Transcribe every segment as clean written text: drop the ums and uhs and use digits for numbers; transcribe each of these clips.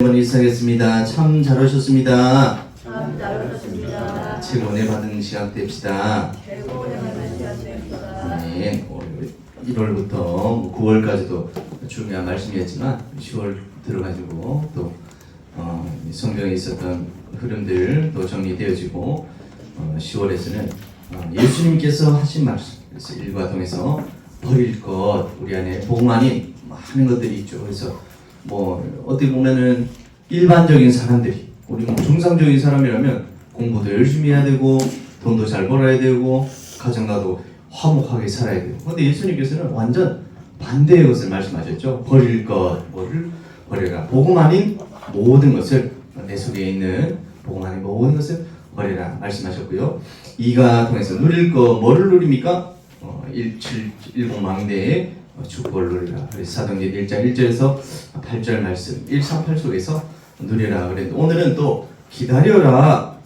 시작하겠습니다. 참 잘하셨습니다. 참 잘하셨습니다. 최고 은혜 받은 시간 됩시다. 최고 은혜 받은 시간 됩시다. 네, 1월부터 9월까지도 중요한 말씀이었지만 10월 들어가지고 또 성경에 있었던 흐름들 또 정리되어지고 10월에서는 예수님께서 하신 말씀, 그래서 일과 통해서 버릴 것, 우리 안에 복음 아닌 많은 것들이 있죠. 그래서 어떻게 보면은 일반적인 사람들이, 우리 정상적인 사람이라면 공부도 열심히 해야 되고 돈도 잘 벌어야 되고 가정과도 화목하게 살아야 돼요. 그런데 예수님께서는 완전 반대의 것을 말씀하셨죠. 버릴 것, 뭐를 버려라. 복음 아닌 모든 것을, 내 속에 있는 복음 아닌 모든 것을 버려라 말씀하셨고요. 이가 통해서 누릴 거, 뭐를 누립니까? 1710 망대의 축복을 누리라. 그래서 사도행전 1장 1절에서 8절 말씀 138 속에서 누리라 그랬는데, 오늘은 또 기다려라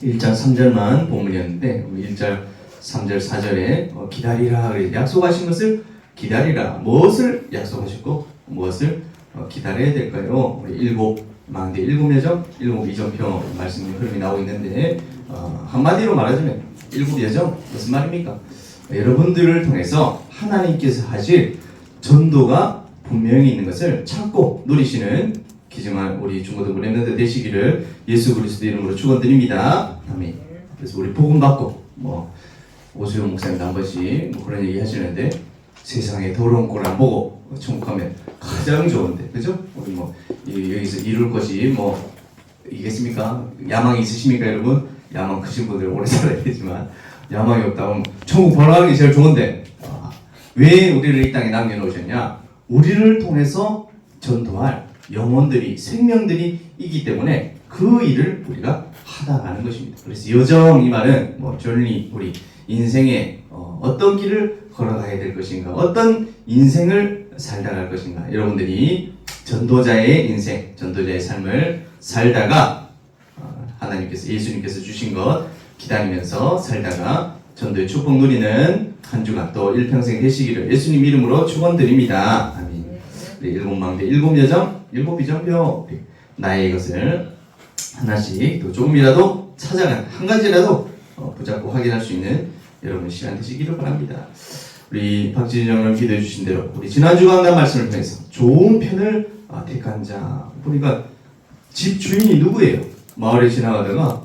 1장 3절만 본문이었는데 1절 3절 4절에 기다리라 그래, 약속하신 것을 기다리라. 무엇을 약속하셨고 무엇을 기다려야 될까요? 우리 일곱 망대, 일곱 여정, 일곱 이정표 말씀 흐름이 나오고 있는데, 한마디로 말하자면 일곱 여정 무슨 말입니까? 여러분들을 통해서 하나님께서 하실 전도가 분명히 있는 것을 찾고 누리시는 귀중한 우리 중고등부 렘넌트 되시기를 예수 그리스도 이름으로 축원드립니다. 아멘. 그래서 우리 복음 받고 오수영 목사님도 한 번씩 그런 얘기 하시는데, 세상에 더러운 꼴 안 보고 천국 가면 가장 좋은데, 그죠? 우리 여기서 이룰 것이 이겠습니까? 야망이 있으십니까, 여러분? 야망 크신 분들 오래 살아야 되지만 야망이 없다 하면 천국 바로 가는 게 제일 좋은데, 왜 우리를 이 땅에 남겨놓으셨냐? 우리를 통해서 전도할 영혼들이, 생명들이 있기 때문에 그 일을 우리가 하다 가는 것입니다. 그래서 여정, 이 말은 journey, 우리 인생에 어떤 길을 걸어가야 될 것인가, 어떤 인생을 살다 갈 것인가, 여러분들이 전도자의 인생, 전도자의 삶을 살다가 하나님께서, 예수님께서 주신 것 기다리면서 살다가 전도의 축복 누리는 한 주간 또 일평생 되시기를 예수님 이름으로 축원드립니다. 아멘. 우리 일곱 망대, 일곱 여정, 일곱 이정표, 나의 것을 하나씩 또 조금이라도 찾아간, 한 가지라도 붙잡고 확인할 수 있는 여러분 시간 되시기를 바랍니다. 우리 박진영 여러분 기도해 주신 대로 우리 지난주 강단 말씀을 통해서 좋은 편을 택한 자, 보니까 집 주인이 누구예요? 마을에 지나가다가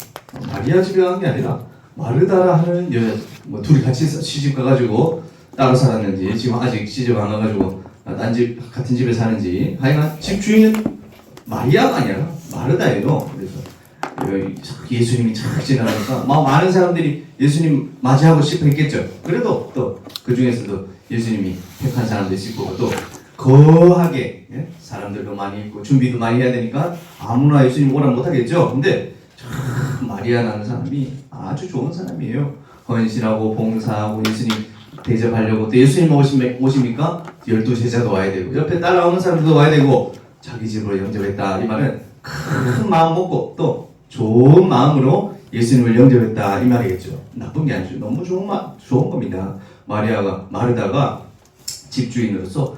마리아 집에 간 게 아니라 마르다라 하는 여자, 둘이 같이 시집 가가지고 따로 살았는지, 지금 아직 시집 안 가가지고 딴 집, 같은 집에 사는지, 하여간 집 주인은 마리아가 아니라 마르다예요. 그래서 예수님이 착 지나가니까 많은 사람들이 예수님 맞이하고 싶어 했겠죠. 그래도 또 그 중에서도 예수님이 택한 사람도 있을 거고, 또 거하게 사람들도 많이 있고 준비도 많이 해야 되니까 아무나 예수님 오라 못하겠죠. 근데 마리아라는 사람이 아주 좋은 사람이에요. 헌신하고 봉사하고 예수님 대접하려고, 또 예수님 오십니까? 12제자도 와야 되고 옆에 따라오는 사람들도 와야 되고, 자기 집으로 영접했다. 이 말은 큰 마음 먹고 또 좋은 마음으로 예수님을 영접했다 이 말이겠죠. 나쁜 게 아니죠. 너무 좋은 겁니다. 마르다가 집주인으로서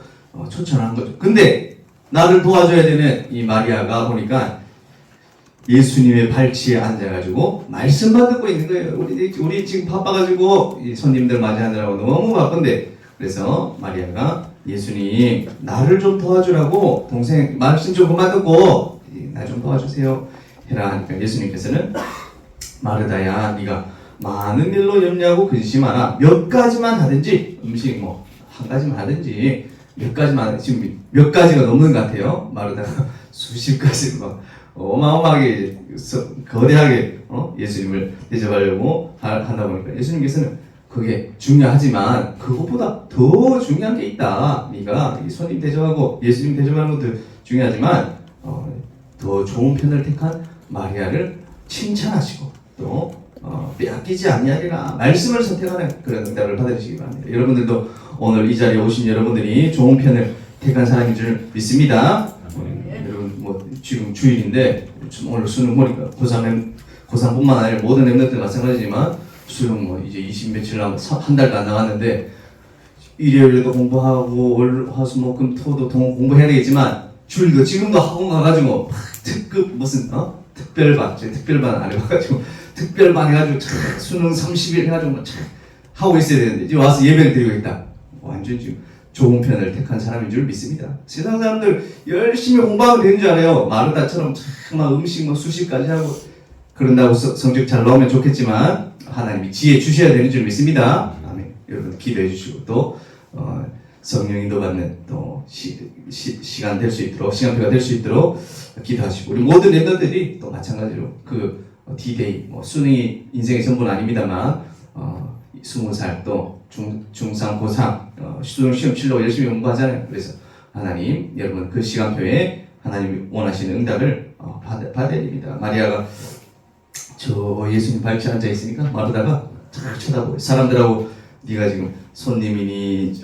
초청한 거죠. 근데 나를 도와줘야 되는 이 마리아가 보니까 예수님의 발치에 앉아가지고 말씀만 듣고 있는 거예요. 우리 지금 바빠가지고 이 손님들 맞이하느라고 너무 바쁜데, 그래서 마리아가 예수님 나를 좀 도와주라고, 동생 말씀 조금만 듣고 나 좀 도와주세요 해라 하니까, 예수님께서는 마르다야, 네가 많은 일로 염려하고 근심하나 몇 가지만 하든지, 음식 한 가지만 하든지 몇 가지만, 지금 몇 가지가 넘는 것 같아요. 마르다가 수십 가지 어마어마하게 거대하게 예수님을 대접하려고 하다 보니까, 예수님께서는 그게 중요하지만 그것보다 더 중요한 게 있다. 네가 손님 대접하고 예수님 대접하는 것도 중요하지만 더 좋은 편을 택한 마리아를 칭찬하시고 또 빼앗기지 아니하리라 말씀을 선택하는 그런 응답을 받으시기 바랍니다. 여러분들도 오늘 이 자리에 오신 여러분들이 좋은 편을 택한 사람인 줄 믿습니다. 여러분 지금 주일인데 오늘 수능 보니까 고3뿐만 아니라 모든 렘넌트 마찬가지지만 수능 이제 20며칠 한 달도 안 남았는데, 일요일에도 공부하고 월, 화, 수, 목, 금, 토도 공부해야 되겠지만 줄도 지금도 학원 가가지고 막 특급 무슨 특별반 안 해가지고 특별반 해가지고 수능 30일 해가지고 막 하고 있어야 되는데 지금 와서 예배를 드리고 있다. 완전 지금 좋은 편을 택한 사람인 줄 믿습니다. 세상 사람들 열심히 공부하면 되는 줄 알아요. 마르다처럼 막 음식 막 수시까지 하고 그런다고 성적 잘 나오면 좋겠지만 하나님이 지혜 주셔야 되는 줄 믿습니다. 아멘. 여러분 기도해 주시고 또 성령 인도 받는 또 시간 될 수 있도록 시간표가 될 수 있도록 기도하시고 우리 모든 랩런들이 또 마찬가지로 그 D-Day 수능이 인생의 전부는 아닙니다만 20살 또 중3, 고3 수능 시험 치려고 열심히 공부하잖아요. 그래서 하나님 여러분 그 시간표에 하나님이 원하시는 응답을 받아야 됩니다. 마리아가 저 예수님 발치 앉아 있으니까 마르다가 잘 쳐다보고 사람들하고 네가 지금 손님이니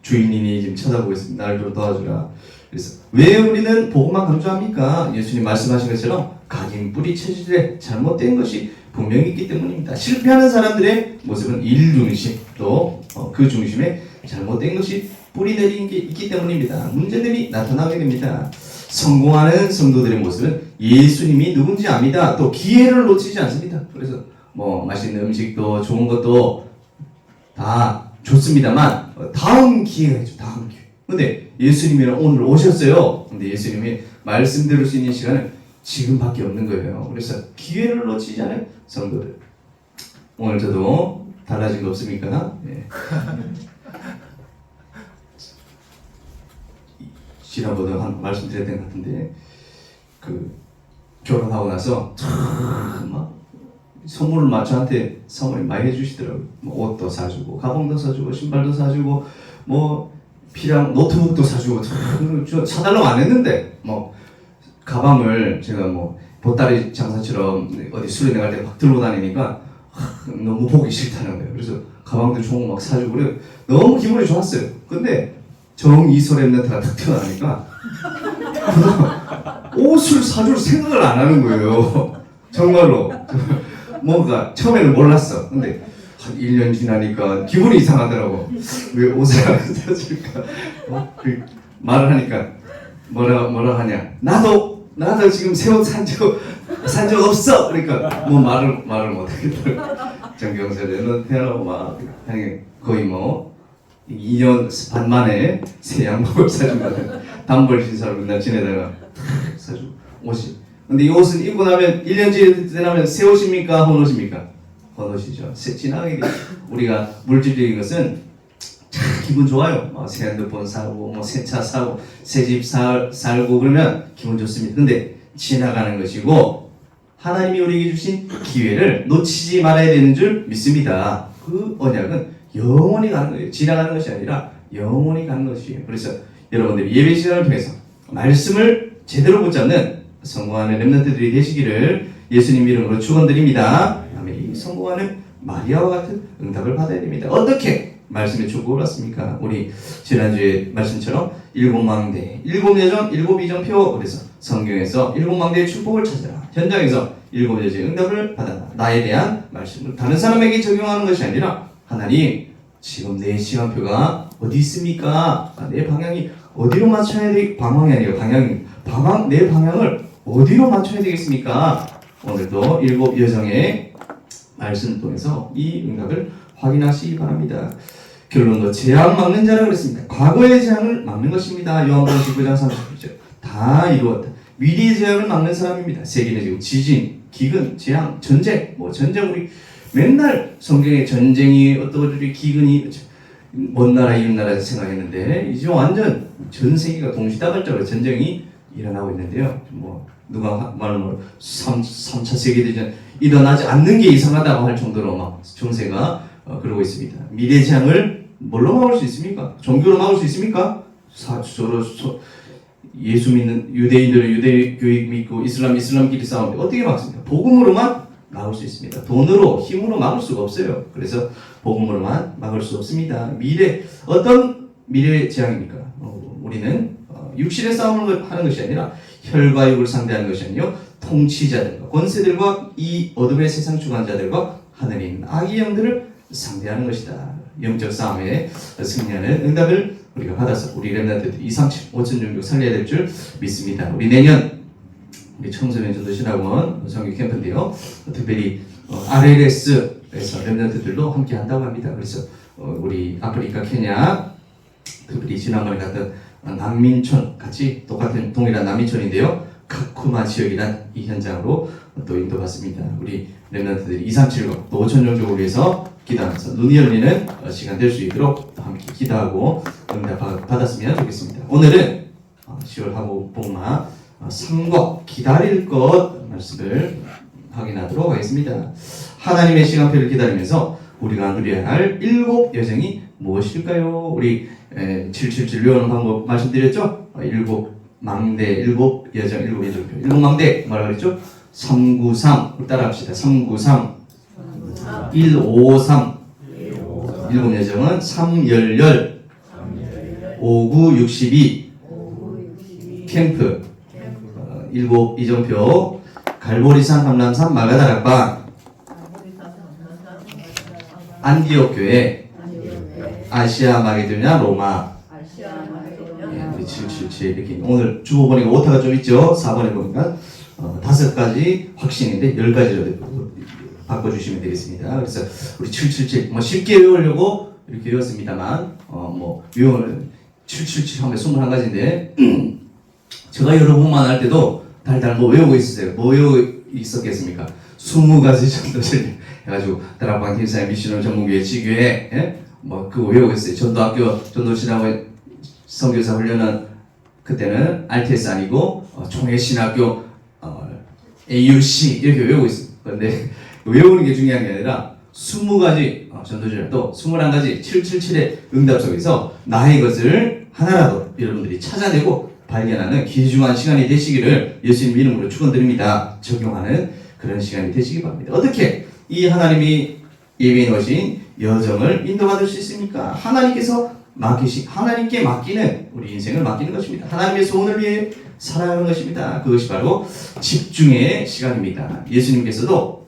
주인이니 지금 쳐다보고 있습니다. 날 좀 도와주라. 그래서 왜 우리는 복음만 강조합니까? 예수님 말씀하신 것처럼 각인 뿌리 체질에 잘못된 것이 분명히 있기 때문입니다. 실패하는 사람들의 모습은 일 중심 또 그 중심에 잘못된 것이 뿌리 내린 게 있기 때문입니다. 문제들이 나타나게 됩니다. 성공하는 성도들의 모습은 예수님이 누군지 압니다. 또 기회를 놓치지 않습니다. 그래서 맛있는 음식도 좋은 것도 다 좋습니다만 다음 기회가 있죠. 다음 기회. 근데 예수님이 오늘 오셨어요. 근데 예수님이 말씀 들을 수 있는 시간은 지금밖에 없는 거예요. 그래서 기회를 놓치지 않아요. 성도들. 오늘 저도 달라진 거 없습니까? 예. 지난번에 한 말씀드렸던 것 같은데 결혼하고 나서 막 선물을 저한테 선물 많이 해주시더라고요. 옷도 사주고 가방도 사주고 신발도 사주고 필요한 노트북도 사주고 사달라고 안 했는데 가방을 제가 보따리 장사처럼 어디 수련회 갈 때 막 들고 다니니까 너무 보기 싫다는 거예요. 그래서 가방도 좋은 거 막 사주고 그래 너무 기분이 좋았어요. 근데 정이솔 랩런트가 딱 태어나니까 옷을 사줄 생각을 안 하는 거예요. 정말로. 뭔가 처음에는 몰랐어. 근데 한 1년 지나니까 기분이 이상하더라고. 왜 옷을 안 사줄까? 말을 하니까 뭐라 하냐? 나도 지금 새 옷 산 적 없어. 그러니까 말을 못 하겠더라고. 정경세 랩런트 태어나고 막 거의 2년 반 만에 새 양복을 사준 것 같아요. 단벌 신사로 맨날 지내다가 사주고 옷이. 근데 이 옷은 입고 나면 1년 지나면 새 옷입니까? 헌 옷입니까? 헌 옷이죠. 지나가게 우리가 물질적인 것은 참 기분 좋아요. 새 핸드폰 사고 새 차 사고 새 집 살고 그러면 기분 좋습니다. 근데 지나가는 것이고 하나님이 우리에게 주신 기회를 놓치지 말아야 되는 줄 믿습니다. 그 언약은 영원히 가는 거예요. 지나가는 것이 아니라 영원히 가는 것이에요. 그래서 여러분들이 예배 시간을 통해서 말씀을 제대로 붙잡는 성공하는 렘넌트들이 되시기를 예수님 이름으로 축원드립니다. 아멘. 성공하는 마리아와 같은 응답을 받아야 됩니다. 어떻게 말씀의 축복을 받습니까? 우리 지난주에 말씀처럼 7망대, 7여정, 7이정표. 그래서 성경에서 7망대의 축복을 찾아라. 현장에서 7여정의 응답을 받아라. 나에 대한 말씀을 다른 사람에게 적용하는 것이 아니라 하나님 지금 내 시간표가 어디 있습니까? 내 방향이 어디로 맞춰야 방향이 아니에요. 내 방향을 어디로 맞춰야 되겠습니까? 오늘도 7여정의 말씀 통해서 이 응답을 확인하시기 바랍니다. 결론도 재앙 막는 자라 그랬습니다. 과거의 재앙을 막는 것입니다. 요한복음 19장 39절. 다 이루었다. 미래의 재앙을 막는 사람입니다. 세계는 지진, 기근, 재앙, 전쟁. 전쟁 우리 맨날 성경에 전쟁이 어떠고 기근이 먼 나라 이웃 나라에서 생각했는데 이제 완전 전 세계가 동시다발적으로 전쟁이 일어나고 있는데요. 누가 말하면 3차 세계대전 일어나지 않는 게 이상하다고 할 정도로 막 정세가 그러고 있습니다. 미래 재앙을 뭘로 막을 수 있습니까? 종교로 막을 수 있습니까? 예수 믿는 유대인들은 유대교육 믿고 이슬람끼리 싸우는데 어떻게 막습니까? 복음으로만 막을 수 있습니다. 돈으로 힘으로 막을 수가 없어요. 그래서 복음으로만 막을 수 없습니다. 어떤 미래 재앙입니까? 우리는 육신의 싸움을 하는 것이 아니라 혈과 육을 상대하는 것이 아니요 통치자들과 권세들과 이 어둠의 세상 주관자들과 하늘에 있는 악의 영들을 상대하는 것이다. 영적 싸움에 승리하는 응답을 우리가 받아서 우리 렘넌트들 237 5,000종족 살려야 될 줄 믿습니다. 우리 내년 우리 청소년 전도신학원 성교 캠프인데요. 특별히 RLS에서 렘넌트들도 함께 한다고 합니다. 그래서 우리 아프리카, 케냐, 특별히 지난번에 갔던 난민촌 같이 똑같은 동일한 난민촌인데요. 카쿠마 지역이란 이 현장으로 또 인도받습니다. 우리 렘넌트들이 2370 또 5,000종족을 위해서 기도하면서 눈이 열리는 시간 될 수 있도록 함께 기도하고 응답 받았으면 좋겠습니다. 오늘은 10월 화목복마 3과 기다릴 것 말씀을 확인하도록 하겠습니다. 하나님의 시간표를 기다리면서 우리가 누려야 할 7 여정이 무엇일까요? 우리 777 외우는 방법 말씀드렸죠? 7 망대, 7 여정, 7 여정표. 7 망대 뭐라고 그랬죠? 393 따라합시다. 393 153 7 여정은 3열열 5962 캠프 7 이정표 갈보리산 감람산 마가다락방 안디옥 교회 아시아 마게도냐 로마 우리 777 이렇게 오늘 주보 보니까 오타가 좀 있죠. 4번에 보니까 5가지 확신인데 10가지로 바꿔주시면 되겠습니다. 그래서 우리 777 뭐 쉽게 외우려고 이렇게 외웠습니다만 뭐 외우는 777 하면 21가지인데 제가 여러분만 할 때도 달달 뭐 외우고 있었어요. 뭐 외우고 있었겠습니까? 20가지 정도 해가지고 다락방 팀사의 미션을 전문교회 지교회 예? 뭐 그거 외우고 있어요. 전도학교 전도신학원 선교사 훈련은 그때는 RTS 아니고 총회신학교 AUC 이렇게 외우고 있어요. 그런데 외우는 게 중요한 게 아니라 20가지 전도전을 또 21가지 777의 응답 속에서 나의 것을 하나라도 여러분들이 찾아내고 발견하는 귀중한 시간이 되시기를 예수님 이름으로 축원드립니다. 적용하는 그런 시간이 되시기 바랍니다. 어떻게 이 하나님이 예비해 놓으신 여정을 인도받을 수 있습니까? 하나님께 맡기는 우리 인생을 맡기는 것입니다. 하나님의 소원을 위해 살아가는 것입니다. 그것이 바로 집중의 시간입니다. 예수님께서도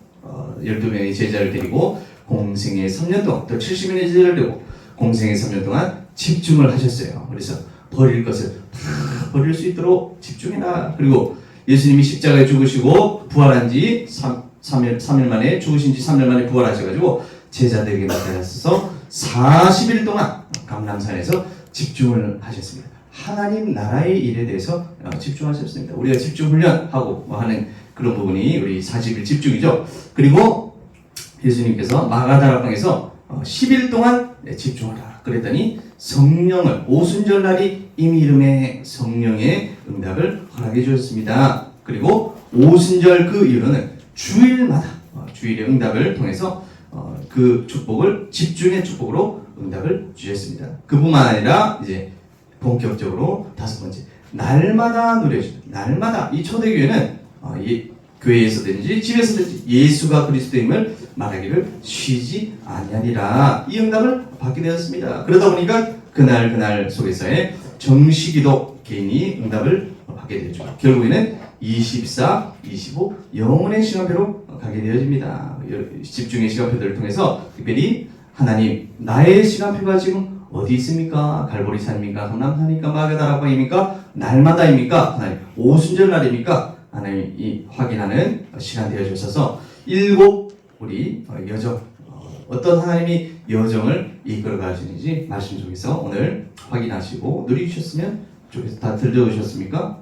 12명의 제자를 데리고 공생의 3년 동안 또 70명의 제자를 데리고 공생의 3년 동안 집중을 하셨어요. 그래서 버릴 것을 다 버릴 수 있도록 집중해라. 그리고 예수님이 십자가에 죽으시고 부활한 지 3일 만에 죽으신 지 3일 만에 부활하셔가지고 제자들에게 나타나셔서 40일 동안 감람산에서 집중을 하셨습니다. 하나님 나라의 일에 대해서 집중하셨습니다. 우리가 집중 훈련하고 하는 그런 부분이 우리 40일 집중이죠. 그리고 예수님께서 마가다락방에서 10일 동안 집중하라 그랬더니 성령을 오순절 날이 이미 이름의 성령의 응답을 허락해 주셨습니다. 그리고 오순절 그 이후로는 주일마다 주일의 응답을 통해서 그 축복을 집중의 축복으로 응답을 주셨습니다. 그뿐만 아니라 이제 본격적으로 5번째 날마다 누려주는 날마다 이 초대교회는 교회에서든지 집에서든지 예수가 그리스도임을 말하기를 쉬지 아니하리라 이 응답을 받게 되었습니다. 그러다 보니까 그날 속에서의 정식기도 개인이 응답을 받게 되죠. 결국에는 24, 25 영혼의 시간표로 가게 되어집니다. 집중의 시간표들을 통해서 특별히 하나님 나의 시간표가 지금 어디 있습니까? 갈보리산입니까? 감람산입니까? 마가다락방입니까? 날마다입니까? 하나님 오순절 날입니까? 하나님이 확인하는 시간 되어 주셔서 7 우리 여정 어떤 하나님이 여정을 이끌어 가시는지 말씀 속에서 오늘 확인하시고 누리셨으면 좋겠습니다. 다 들려오셨습니까?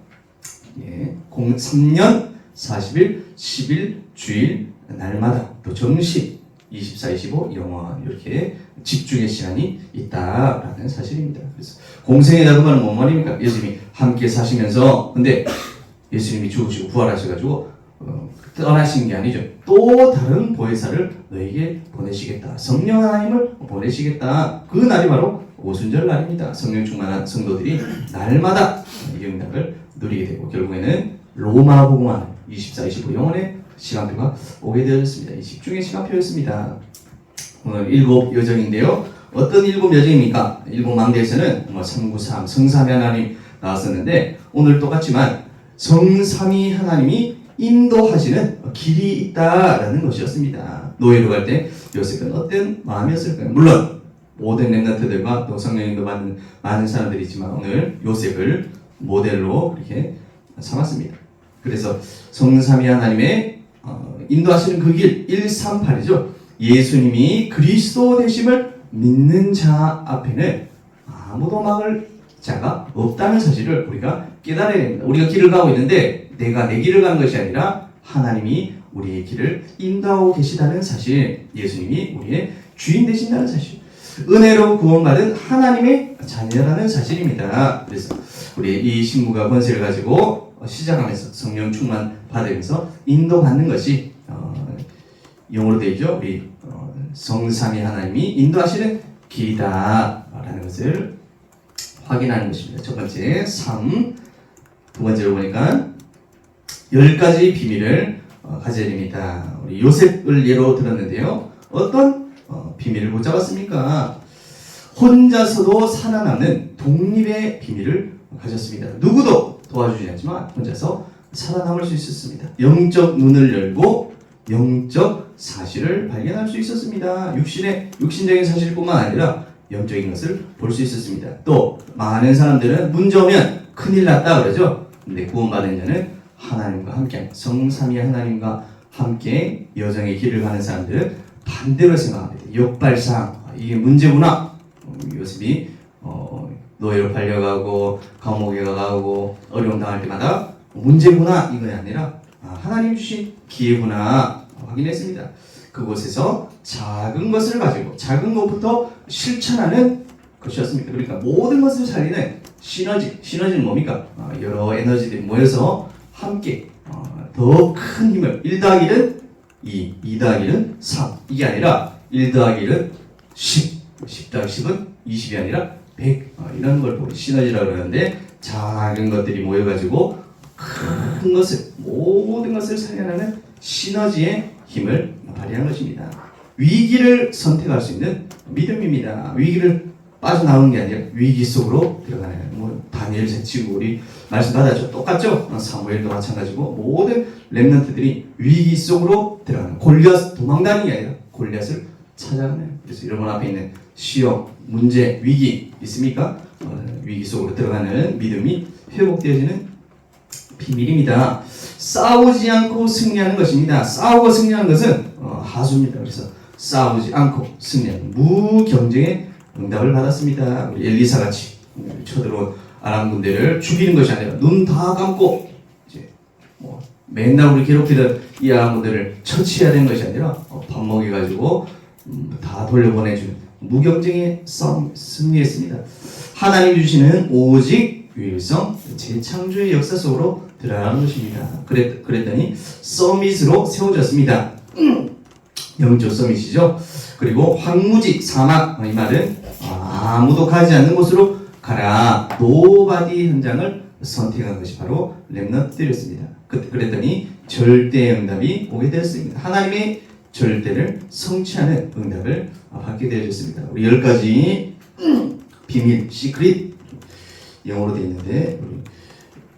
예, 3년 40일 10일 주일 날마다 또 정식 24, 25 영원 이렇게 집중의 시간이 있다라는 사실입니다. 그래서 공생의 나그마는 뭔 말입니까? 예수님이 함께 사시면서 근데 예수님이 죽으시고 부활하셔가지고 떠나신 게 아니죠. 또 다른 보혜사를 너에게 보내시겠다. 성령 하나님을 보내시겠다. 그 날이 바로 오순절 날입니다. 성령 충만한 성도들이 날마다 이 응답을 누리게 되고 결국에는 로마 복음화 24, 25 영혼의 시간표가 오게 되었습니다. 이 집중의 시간표였습니다. 오늘 7 여정인데요. 어떤 7 여정입니까? 7 망대에서는 393 성삼위 하나님 나왔었는데 오늘 똑같지만 성삼위 하나님이 인도하시는 길이 있다라는 것이었습니다. 노예로 갈 때 요셉은 어떤 마음이었을까요? 물론 모든 렘넌트들과 또 성령님도 받는 많은 사람들이 있지만 오늘 요셉을 모델로 이렇게 삼았습니다. 그래서 성삼위 하나님의 인도하시는 그 길 138이죠. 예수님이 그리스도 되심을 믿는 자 앞에는 아무도 막을 자가 없다는 사실을 우리가 깨달아야 됩니다. 우리가 길을 가고 있는데 내가 내 길을 가는 것이 아니라 하나님이 우리의 길을 인도하고 계시다는 사실, 예수님이 우리의 주인 되신다는 사실, 은혜로 구원받은 하나님의 자녀라는 사실입니다. 그래서 우리 이 신부가 권세를 가지고 시작하면서 성령 충만 받으면서 인도받는 것이 영어로 되어 있죠. 우리 성삼위 하나님이 인도하시는 길이다라는 것을 확인하는 것입니다. 첫 번째 3, 두 번째로 보니까 10가지 비밀을 가져야 됩니다. 우리 요셉을 예로 들었는데요. 어떤 비밀을 붙잡았습니까? 혼자서도 살아남는 독립의 비밀을 가졌습니다. 누구도 도와주지 않지만 혼자서 살아남을 수 있었습니다. 영적 눈을 열고 영적 사실을 발견할 수 있었습니다. 육신적인 사실뿐만 아니라 영적인 것을 볼 수 있었습니다. 또 많은 사람들은 문제 오면 큰일 났다 그러죠. 근데 구원받은 자는 하나님과 함께, 성삼위 하나님과 함께 여정의 길을 가는 사람들은 반대로 생각합니다. 역발상, 이게 문제구나. 요셉이 노예로 팔려가고 감옥에 가고 어려움 당할 때마다 문제구나 이거 아니라 하나님 주신 기회구나 확인했습니다. 그곳에서 작은 것을 가지고 작은 것부터 실천하는 것이었습니다. 그러니까 모든 것을 살리는 시너지는 뭡니까? 여러 에너지들이 모여서 함께 더 큰 힘을 1 더하기 1은 2, 2 더하기 1은 3 이게 아니라 1 더하기 1은 10, 10 더하기 10은 20이 아니라 100 이런 걸 보고 시너지라고 그러는데 작은 것들이 모여가지고 큰 것을 모든 것을 살려내는 시너지의 힘을 발휘한 것입니다. 위기를 선택할 수 있는 믿음입니다. 위기를 빠져나오는 게 아니라 위기 속으로 들어가는 다니엘 제치고 우리 말씀 받았죠. 똑같죠? 사무엘도 마찬가지고 모든 렘넌트들이 위기 속으로 들어가는 골리앗 도망가는 게 아니라 골리앗을 찾아가는. 그래서 여러분 앞에 있는 시험, 문제, 위기 있습니까? 위기 속으로 들어가는 믿음이 회복되어지는 비밀입니다. 싸우지 않고 승리하는 것입니다. 싸우고 승리하는 것은 하수입니다. 그래서 싸우지 않고 승리하는 무경쟁의 응답을 받았습니다. 우리 엘리사 같이 쳐들어온 아람 군대를 죽이는 것이 아니라 눈 다 감고 이제 맨날 우리 괴롭히던 이 아람 군대를 처치해야 되는 것이 아니라 밥 먹여가지고 다 돌려보내주는 무경쟁의 싸움 승리했습니다. 하나님 주시는 오직 유일성 재창조의 역사 속으로 들어가는 것입니다. 그랬더니 서밋으로 세워졌습니다. 영적 서밋이죠. 그리고 황무지 사막, 이 말은 아무도 가지 않는 곳으로 가라. 노바디 현장을 선택한 것이 바로 렘넌트들이었습니다. 그랬더니 절대 응답이 오게 되었습니다. 하나님의 절대를 성취하는 응답을 받게 되어졌습니다. 우리 10가지 비밀, 시크릿 영어로 되어 있는데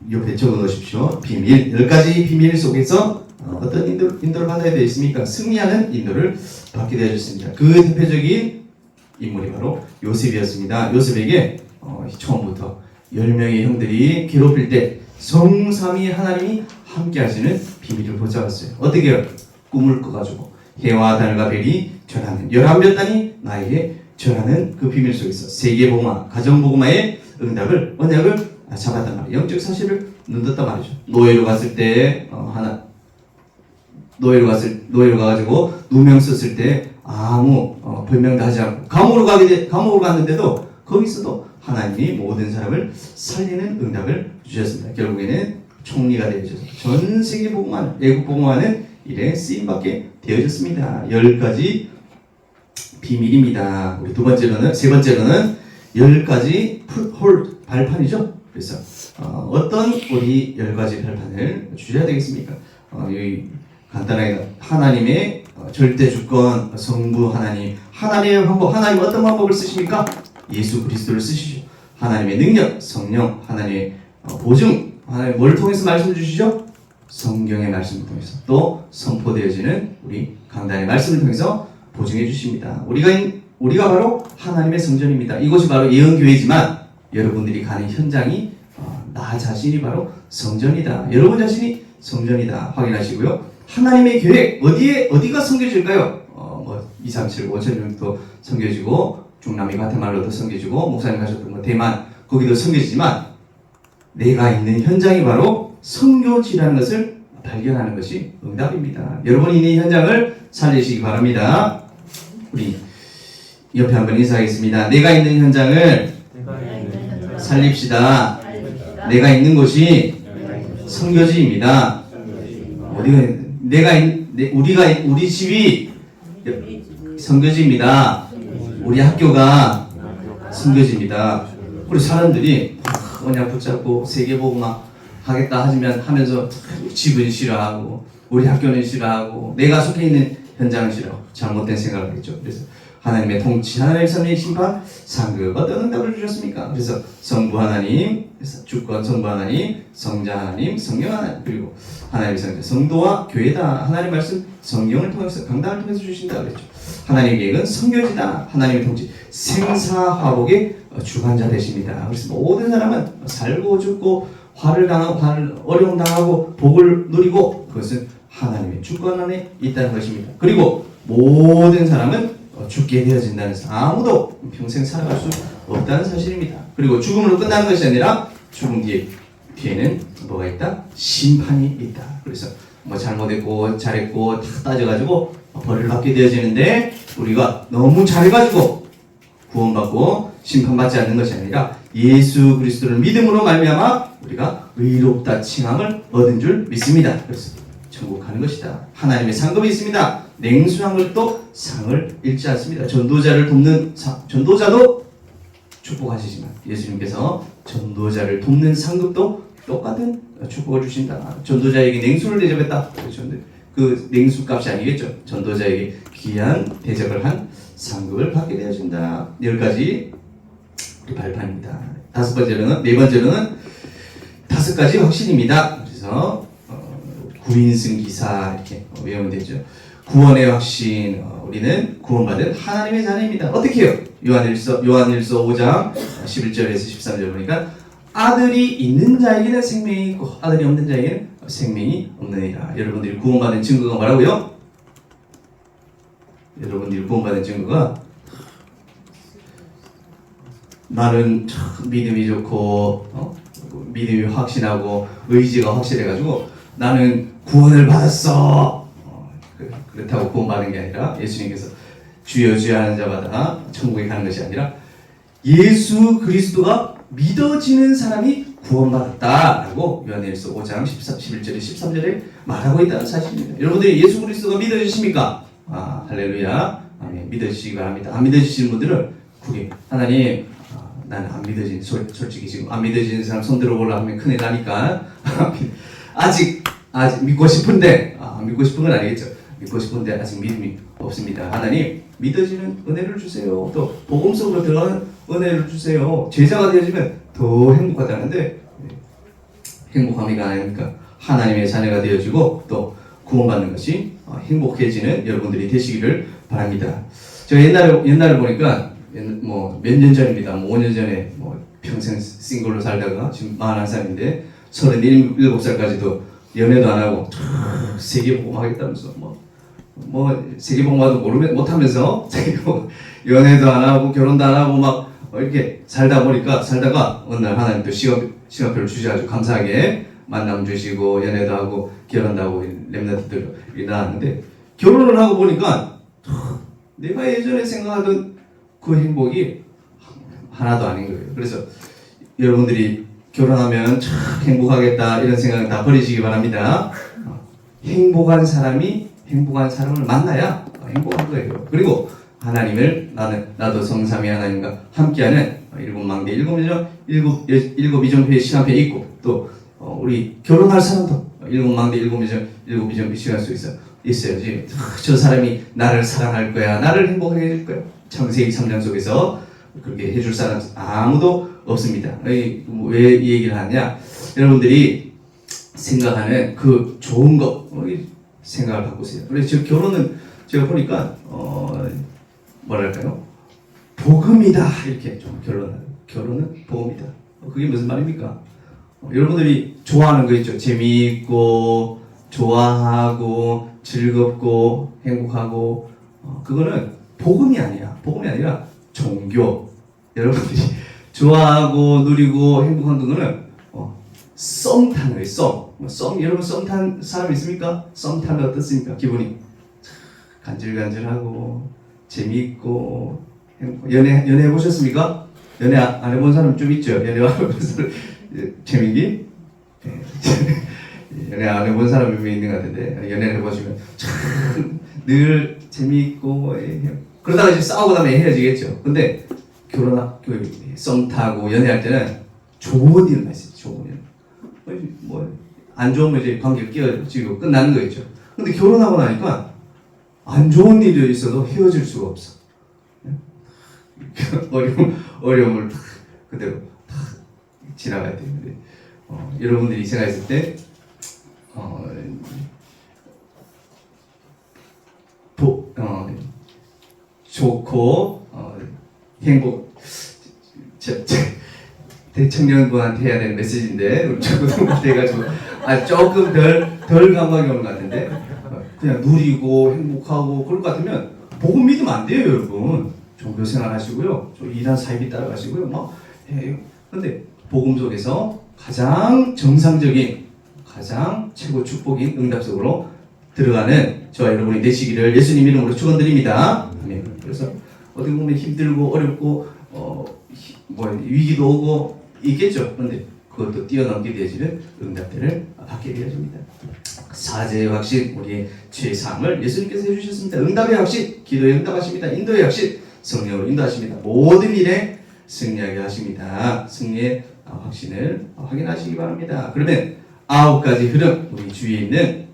옆에 적어 놓으십시오. 비밀, 10가지 비밀 속에서 어떤 인도를 받아야 되겠습니까? 승리하는 인도를 받게 되어졌습니다. 그 대표적인 인물이 바로 요셉이었습니다. 요셉에게 처음부터 10명의 형들이 괴롭힐 때 성삼위 하나님이 함께 하시는 비밀을 붙잡았어요. 어떻게 꿈을 꿔가지고 해와 달과 별이 절하는 11볕단이 나에게 절하는 그 비밀 속에서 세계복음화, 가정복음화의 응답을, 언약을 잡았단 말이에요. 영적 사실을 눈떴단 말이죠. 노예로 갔을 때 노예로 가가지고 누명 썼을 때 아무 변명도 하지 않고 감옥으로 갔는데도 거기서도 하나님이 모든 사람을 살리는 응답을 주셨습니다. 결국에는 총리가 되어져서 전 세계 복음화는, 외국 복음화는 일에 쓰임받게 되어졌습니다. 10가지 비밀입니다. 우리 세 번째로는 10가지 발판이죠. 그래서 어떤 우리 10가지 발판을 주셔야 되겠습니까? 여기 간단하게 하나님의 절대 주권, 성부 하나님, 하나님의 방법, 하나님 어떤 방법을 쓰십니까? 예수 그리스도를 쓰시죠. 하나님의 능력, 성령, 하나님의 보증, 하나님 뭘 통해서 말씀 주시죠? 성경의 말씀을 통해서, 또 선포되어지는 우리 강단의 말씀을 통해서 보증해 주십니다. 우리가 우리가 바로 하나님의 성전입니다. 이곳이 바로 예언교회지만 여러분들이 가는 현장이 나 자신이 바로 성전이다. 여러분 자신이 성전이다. 확인하시고요. 하나님의 계획 어디가 섬겨질까요? 2, 3, 7, 5천 정도 섬겨지고 중남미 과테말라도 섬겨지고 목사님 가셨던 대만 거기도 섬겨지지만 내가 있는 현장이 바로 선교지라는 것을 발견하는 것이 응답입니다. 여러분이 있는 현장을 살리시기 바랍니다. 우리 옆에 한번 인사하겠습니다. 내가 있는 현장을 살립시다. 내가 있는 곳이 선교지입니다. 우리 집이 선교지입니다. 우리 학교가 선교지입니다. 우리 사람들이 언약 붙잡고 세계복음화 하겠다 하면서 집은 싫어하고 우리 학교는 싫어하고 내가 속해 있는 현장은 싫어. 잘못된 생각을 했죠. 그래서 하나님의 통치, 하나님의 섭리 심판, 상급 어떤 응답을 주셨습니까? 그래서 성부 하나님, 주권 성부 하나님, 성자 하나님, 성령 하나님, 그리고 하나님의 성자, 성도와 교회다. 하나님 말씀 성령을 통해서 강단을 통해서 주신다 그랬죠. 하나님의 계획은 성교지다. 하나님의 통치, 생사화복의 주관자 되십니다. 그래서 모든 사람은 살고 죽고 화를 어려움 당하고 복을 누리고 그것은 하나님의 주권 안에 있다는 것입니다. 그리고 모든 사람은 죽게 되어진다는 것은 아무도 평생 살아갈 수 없다는 사실입니다. 그리고 죽음으로 끝나는 것이 아니라 죽음 뒤에는 뭐가 있다? 심판이 있다. 그래서 잘못했고 잘했고 다 따져가지고 벌을 받게 되어지는데 우리가 너무 잘해가지고 구원받고 심판받지 않는 것이 아니라 예수 그리스도를 믿음으로 말미암아 우리가 의롭다 칭함을 얻은 줄 믿습니다. 그래서 천국 가는 것이다. 하나님의 상급이 있습니다. 냉수한 것도 상을 잃지 않습니다. 전도자를 돕는 전도자도 축복하시지만 예수님께서 전도자를 돕는 상급도 똑같은 축복을 주신다. 전도자에게 냉수를 대접했다. 그 냉수 값이 아니겠죠. 전도자에게 귀한 대접을 한 상급을 받게 되어진다. 10가지 우리 발판입니다. 네 번째로는 5가지 확신입니다. 그래서 구인승 기사 이렇게 외우면 되죠. 구원의 확신, 우리는 구원받은 하나님의 자녀입니다. 어떻게 해요? 요한일서 5장 11절에서 13절 보니까 아들이 있는 자에게는 생명이 있고 아들이 없는 자에게는 생명이 없느니라. 여러분들이 구원받은 증거가 뭐라고요? 여러분들이 구원받은 증거가 나는 참 믿음이 좋고 믿음이 확신하고 의지가 확실해가지고 나는 구원을 받았어. 그렇다고 구원받은 게 아니라 예수님께서 주여 주여 하는 자마다 천국에 가는 것이 아니라 예수 그리스도가 믿어지는 사람이 구원받았다라고 요한일서 5장 11절에 13절에 말하고 있다는 사실입니다. 여러분들이 예수 그리스도가 믿어지십니까? 할렐루야. 아멘. 믿어지시기 바랍니다. 안 믿어지시는 분들은 그게 하나님 나는 안 믿어지는 솔직히 지금 안 믿어지는 사람 손 들어보려 하면 큰일 나니까 아직 믿고 싶은데 믿고 싶은 건 아니겠죠. 믿고 싶은데 아직 믿음이 없습니다. 하나님 믿어지는 은혜를 주세요. 또 복음 속으로 들어가는 은혜를 주세요. 제자가 되어지면 더 행복하다는데 행복함이가 아니니까 하나님의 자녀가 되어지고 또 구원받는 것이 행복해지는 여러분들이 되시기를 바랍니다. 제가 옛날에 보니까 몇 년 전입니다. 5년 전에 평생 싱글로 살다가 지금 41살인데 37살까지도 연애도 안 하고 세계복음 하겠다면서 세계복음도 못하면서 연애도 안 하고 결혼도 안 하고 막 이렇게 살다가 어느 날 하나님 또 시간표를 주셔가지고 감사하게 만남 주시고 연애도 하고 결혼도 하고 렘넌트들이 나왔는데 결혼을 하고 보니까 내가 예전에 생각하던 그 행복이 하나도 아닌 거예요. 그래서 여러분들이 결혼하면 참 행복하겠다 이런 생각 다 버리시기 바랍니다. 행복한 사람을 만나야 행복한 거예요. 그리고 하나님을 나도 성삼위 하나님과 함께하는 일곱 망대 일곱 이정표의 시간표에 있고 또 우리 결혼할 사람도 일곱 망대 일곱 이정표 시간표에 있어야지. 저 사람이 나를 사랑할 거야, 나를 행복하게 해줄 거야. 창세기 3장 속에서 그렇게 해줄 사람 아무도 없습니다. 왜 이 얘기를 하냐? 여러분들이 생각하는 그 좋은 거 생각을 바꾸세요. 그래서 결혼은 제가 보니까 뭐랄까요? 복음이다 이렇게 좀 결론은 복음이다. 그게 무슨 말입니까? 여러분들이 좋아하는 거 있죠. 재미있고 좋아하고 즐겁고 행복하고 그거는 복음이 아니야. 복음이 아니라 종교. 여러분들이 좋아하고 누리고 행복한 그거는 썸 타는 거예요. 썸. 여러분 썸 탄 사람 있습니까? 썸 타면 어떻습니까? 기분이 간질간질하고 재미있고 행복. 연애 해보셨습니까? 연애 안 해본 사람 좀 있죠. 연애 안 해본 사람 재미기? 네. 연애 안 해본 사람이 몇 명 있는 것 같은데 연애를 해보시면 참 늘 재미있고 그러다가 이제 싸우고 나면 헤어지겠죠. 근데 썸 타고 연애할 때는 좋은 일만 있어요. 좋은 일. 안 좋으면 이제 관계가 깨어지고 끝나는 거겠죠. 근데 결혼하고 나니까 안 좋은 일이 있어도 헤어질 수가 없어. 어려움을 그대로 지나가야 되는데 여러분들이 생각했을 때 좋고 행복 대청년분한테 해야 되는 메시지인데 우리 초등학교 해가지고 조금 덜 감각이 오는 것 같은데 그냥 누리고 행복하고 그럴 것 같으면 복음 믿으면 안 돼요, 여러분. 종교 생활 하시고요, 좀 일한 사입이 따라가시고요, 막 해요. 근데 복음 속에서 가장 정상적인, 가장 최고 축복인 응답 속으로 들어가는 저와 여러분이 되시기를 예수님 이름으로 축원드립니다. 아멘. 그래서 어떻게 보면 힘들고 어렵고 위기도 오고 있겠죠. 그런데 그것도 뛰어넘게 되어지는 응답들을 받게 되어집니다. 사제의 확신, 우리의 최상을 예수님께서 해주셨습니다. 응답의 확신, 기도에 응답하십니다. 인도의 확신, 성령으로 인도하십니다. 모든 일에 승리하게 하십니다. 승리의 확신을 확인하시기 바랍니다. 그러면 9가지 흐름, 우리 주위에 있는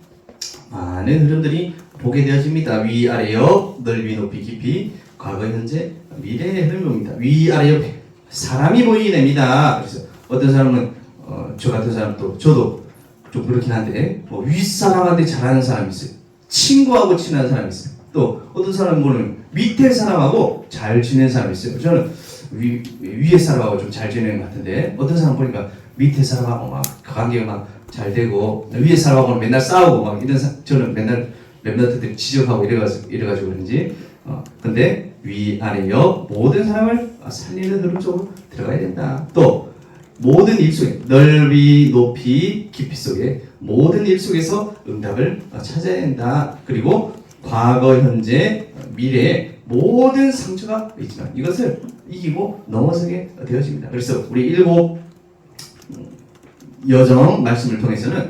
많은 흐름들이 보게 되어집니다. 위아래 옆, 넓이 높이 깊이, 과거 현재 미래의 흐름이 옵니다. 위아래 옆에 사람이 보이게 됩니다. 그래서 어떤 사람은 저 같은 사람도 저도 좀 그렇긴 한데 윗사람한테 잘하는 사람이 있어요. 친구하고 친한 사람이 있어요. 또 어떤 사람은 보면 밑에 사람하고 잘 지내는 사람이 있어요. 저는 위에 사람하고 좀 잘 지내는 것 같은데 어떤 사람 보니까 밑에 사람하고 막 관계가 막 잘 되고 위에 사람하고는 맨날 싸우고 막 이런 저는 맨날 랩런트들 지적하고 이래가지고 그런지 근데 위아래 옆 모든 사람을 살리는 흐름 쪽으로 들어가야 된다. 또 모든 일 속에 넓이 높이 깊이 속에 모든 일 속에서 응답을 찾아야 된다. 그리고 과거 현재 미래에 모든 상처가 있지만 이것을 이기고 넘어서게 되어집니다. 그래서 우리 7 여정 말씀을 통해서는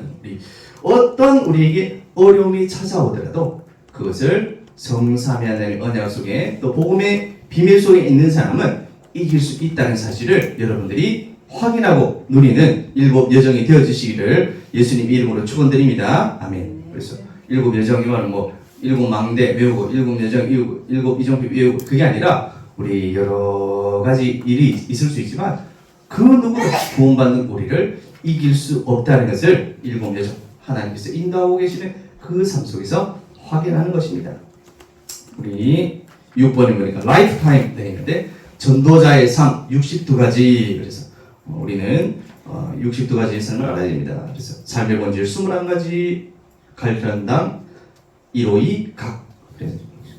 어떤 우리에게 어려움이 찾아오더라도 그것을 성삼위 하나님의 언약 속에 또 복음의 비밀 속에 있는 사람은 이길 수 있다는 사실을 여러분들이 확인하고 누리는 7 여정이 되어주시기를 예수님 이름으로 축원드립니다. 아멘. 그래서 7 여정이면 7 망대 외우고 7 여정 외우고 7 이정표 외우고 그게 아니라 우리 여러 가지 일이 있을 수 있지만 그 누구도 구원받는 우리를 이길 수 없다는 것을 7 여정 하나님께서 인도하고 계시는 그 삶 속에서 확인하는 것입니다. 우리 6번에 보니까 라이프타임 되어 있는데 전도자의 삶 62가지. 그래서 우리는 62가지의 삶을 알아야 됩니다. 그래서 삶의 본질 21가지 갈편당 152 각. 그래서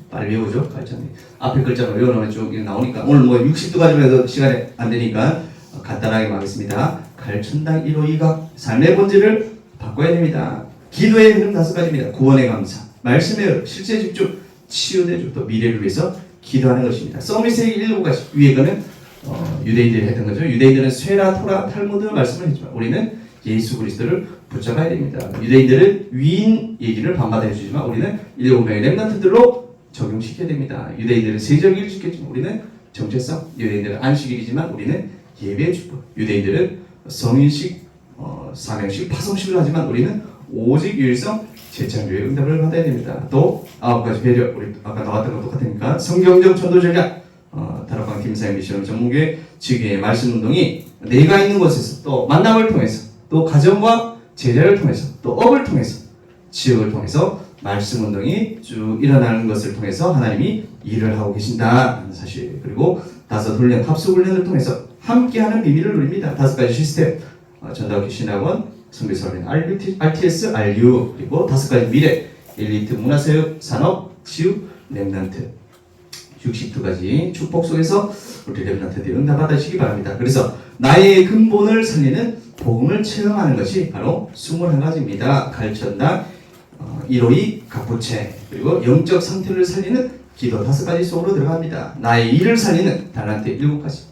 빨리 외우죠. 갈편. 앞에 글자만 외워놓으면 쭉 나오니까 오늘 62가지만 해도 시간이 안 되니까 간단하게 말하겠습니다. 갈천당 152 각. 삶의 본질을 바꿔야 됩니다. 기도의 흐름 5가지입니다. 구원의 감사, 말씀의 실제 집중, 치유대주, 또 미래를 위해서 기도하는 것입니다. 서밋의 7가지. 위에 거는 유대인들이 했던 거죠. 유대인들은 쇠라, 토라, 탈무드 말씀을 했지만 우리는 예수 그리스도를 붙잡아야 됩니다. 유대인들은 위인 얘기를 반받아 해주지만 우리는 7명의 렘넌트들로 적용시켜야 됩니다. 유대인들은 세절기를 지켰지만 우리는 정체성, 유대인들은 안식일이지만 우리는 예배의 축복, 유대인들은 성인식, 사명식, 파송식을 하지만 우리는 오직 유일성 재창조의 응답을 받아야 됩니다. 또 9가지 배려, 우리 아까 나왔던 것 똑같으니까 성경적 전도 전략, 다락방 팀사의 미션 전문교회 지교의 말씀 운동이 내가 있는 곳에서 또 만남을 통해서 또 가정과 제자를 통해서 또 업을 통해서 지역을 통해서 말씀 운동이 쭉 일어나는 것을 통해서 하나님이 일을 하고 계신다는 사실. 그리고 5 훈련, 합숙 훈련을 통해서 함께하는 비밀을 누립니다. 5가지 시스템, 전도학교 신학원, 선교사훈련, RTS, RU, 그리고 5가지 미래, 엘리트, 문화사역, 산업, 치유, 렘넌트. 62가지 축복 속에서 우리 렘넌트들이 응답받으시기 바랍니다. 그래서 나의 근본을 살리는 복음을 체험하는 것이 바로 21가지입니다. 가르천당, 152 각부채, 그리고 영적 상태를 살리는 기도 5가지 속으로 들어갑니다. 나의 일을 살리는 달란트 7가지.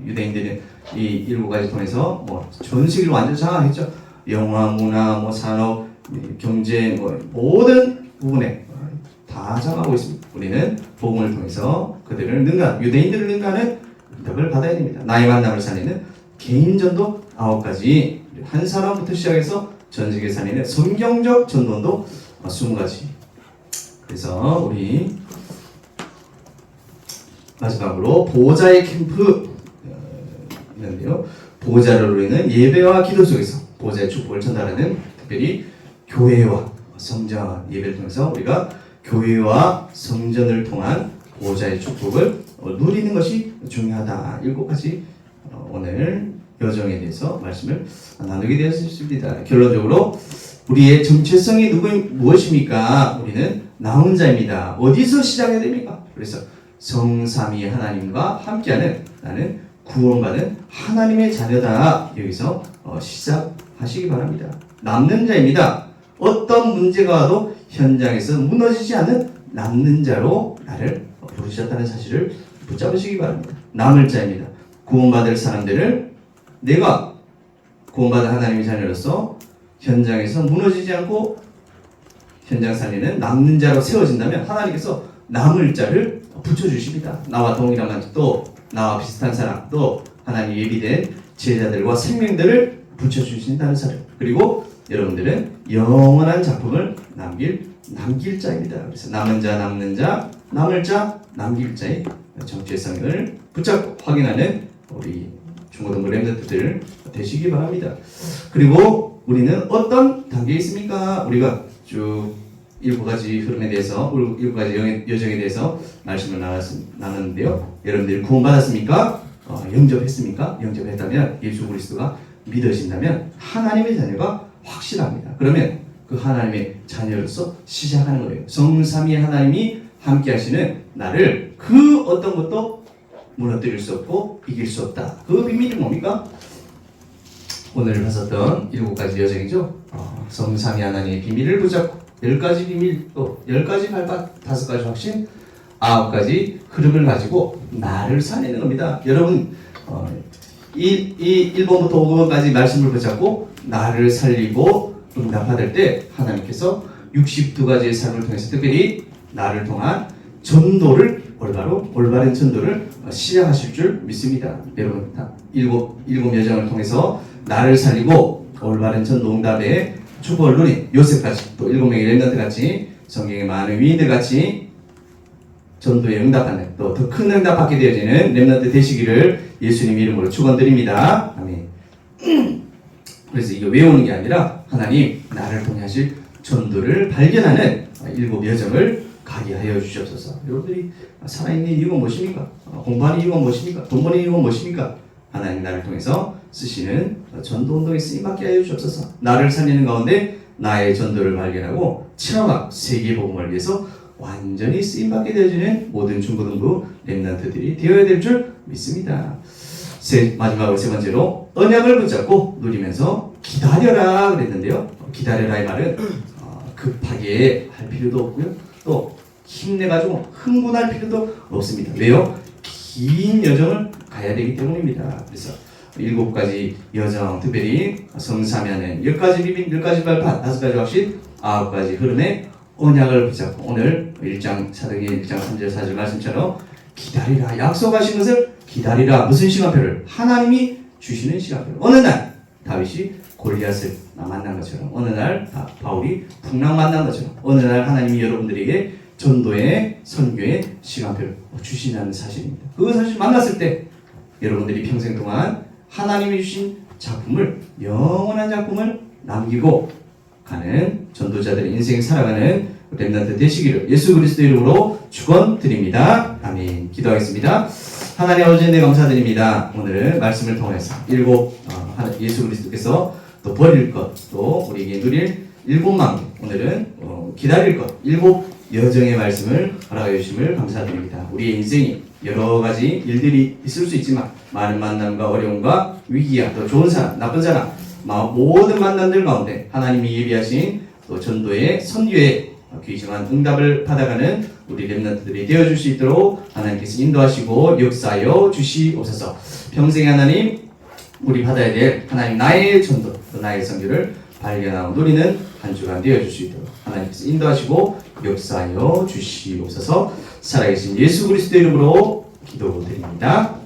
유대인들은 이 7가지 통해서 전 세계를 완전 장악했죠. 영화, 문화, 산업, 경제, 모든 부분에 다 장악하고 있습니다. 우리는 복음을 통해서 그들을 유대인들을 능가하는 응답을 받아야 됩니다. 나의 만남을 살리는 개인 전도 9가지, 한 사람부터 시작해서 전 세계 살리는 성경적 전도도 20가지. 그래서 우리 마지막으로 보호자의 캠프 있는데요. 보호자를 누리는 예배와 기도 속에서 보호자의 축복을 전달하는, 특별히 교회와 성전 예배를 통해서 우리가 교회와 성전을 통한 보호자의 축복을 누리는 것이 중요하다. 7가지 오늘 여정에 대해서 말씀을 나누게 되었습니다. 결론적으로 우리의 정체성이 무엇입니까? 우리는 나 혼자입니다. 어디서 시작해야 됩니까? 그래서 성삼위 하나님과 함께하는, 나는 구원받은 하나님의 자녀다. 여기서 시작하시기 바랍니다. 남는 자입니다. 어떤 문제가 와도 현장에서 무너지지 않는 남는 자로 나를 부르셨다는 사실을 붙잡으시기 바랍니다. 남을 자입니다. 구원받을 사람들을 내가 구원받은 하나님의 자녀로서 현장에서 무너지지 않고 현장 살리는 남는 자로 세워진다면 하나님께서 남을 자를 붙여주십니다. 나와 동일한 또 나와 비슷한 사람, 또 하나님 예비된 제자들과 생명들을 붙여주신다는 사실. 그리고 여러분들은 영원한 작품을 남길 자입니다. 그래서 남은 자, 남는 자, 남을 자, 남길 자의 정체성을 붙잡고 확인하는 우리 중고등부 렘넌트들 되시기 바랍니다. 그리고 우리는 어떤 단계에 있습니까? 우리가 쭉 7가지 흐름에 대해서, 7가지 여정에 대해서 말씀을 나눴는데요. 여러분들이 구원받았습니까? 영접했습니까? 영접했다면, 예수 그리스도가 믿어진다면 하나님의 자녀가 확실합니다. 그러면 그 하나님의 자녀로서 시작하는 거예요. 성삼위 하나님이 함께 하시는 나를 그 어떤 것도 무너뜨릴 수 없고 이길 수 없다. 그 비밀이 뭡니까? 오늘 봤었던 7가지 여정이죠. 성삼위 하나님의 비밀을 붙잡고 10가지 비밀, 또 10가지 발판, 5가지 확신, 9가지 흐름을 가지고 나를 살리는 겁니다. 여러분, 1번부터 5번까지 말씀을 붙잡고 나를 살리고 응답받을 때 하나님께서 62가지의 삶을 통해서 특별히 나를 통한 전도를 올바른 전도를 시작하실 줄 믿습니다. 여러분, 일곱 여정을 통해서 나를 살리고 올바른 전도 응답에 축복을 누린 요셉같이, 또 7명의 렘넌트 같이, 성경의 많은 위인들 같이 전도에 응답하는, 또 더 큰 응답받게 되어지는 렘넌트 되시기를 예수님 이름으로 축원드립니다. 아멘. 그래서 이거 외우는 게 아니라 하나님 나를 통해 하실 전도를 발견하는 7 여정을 가게 하여 주시옵소서. 여러분들이 살아있는 이유가 무엇입니까? 공부하는 이유가 무엇입니까? 돈 버는 이유가 무엇입니까? 하나님 나를 통해서 쓰시는 전도운동에 쓰임받게 하여 주옵소서. 나를 살리는 가운데 나의 전도를 발견하고 체험학 세계복음을 위해서 완전히 쓰임받게 되어지는 모든 중고등부 렘넌트들이 되어야 될 줄 믿습니다. 마지막으로 3번째로 언약을 붙잡고 누리면서 기다려라 그랬는데요. 기다려라의 말은 급하게 할 필요도 없고요. 또 힘내가지고 흥분할 필요도 없습니다. 왜요? 긴 여정을 가야 되기 때문입니다. 그래서 7가지 여정, 특별히 성삼위하는 10가지 비밀, 10가지 발판, 5가지 확신, 9가지 흐름의 언약을 붙잡고 오늘 1장 사도행전 1장 3절 4절 말씀처럼 기다리라, 약속하신 것을 기다리라. 무슨 시간표를? 하나님이 주시는 시간표를. 어느 날 다윗이 골리앗을 만난 것처럼, 어느 날 바울이 풍랑 만난 것처럼, 어느 날 하나님이 여러분들에게 전도의 선교의 시간표를 주시는 사실입니다. 그 사실 만났을 때 여러분들이 평생 동안 하나님이 주신 작품을, 영원한 작품을 남기고 가는 전도자들의 인생 살아가는 렘넌트 되시기를 예수 그리스도 이름으로 축원드립니다. 아멘. 기도하겠습니다. 하나님 아버지 은혜 감사드립니다. 오늘은 말씀을 통해서 예수 그리스도께서 또 버릴 것, 또 우리에게 누릴 7망대, 오늘은 기다릴 것, 7 여정의 말씀을 허락해 주심을 감사드립니다. 우리의 인생이 여러 가지 일들이 있을 수 있지만 많은 만남과 어려움과 위기야, 또 좋은 사람, 나쁜 사람, 모든 만남들 가운데 하나님이 예비하신 또 전도의 선교의 귀중한 응답을 받아가는 우리 렘넌트들이 되어줄 수 있도록 하나님께서 인도하시고 역사하여 주시옵소서. 평생 하나님 우리 받아야 될 하나님 나의 전도 또 나의 선교를 발견하고 누리는 한 주간 되어줄 수 있도록 하나님께서 인도하시고 역사하여 주시옵소서. 살아계신 예수 그리스도 이름으로 기도드립니다.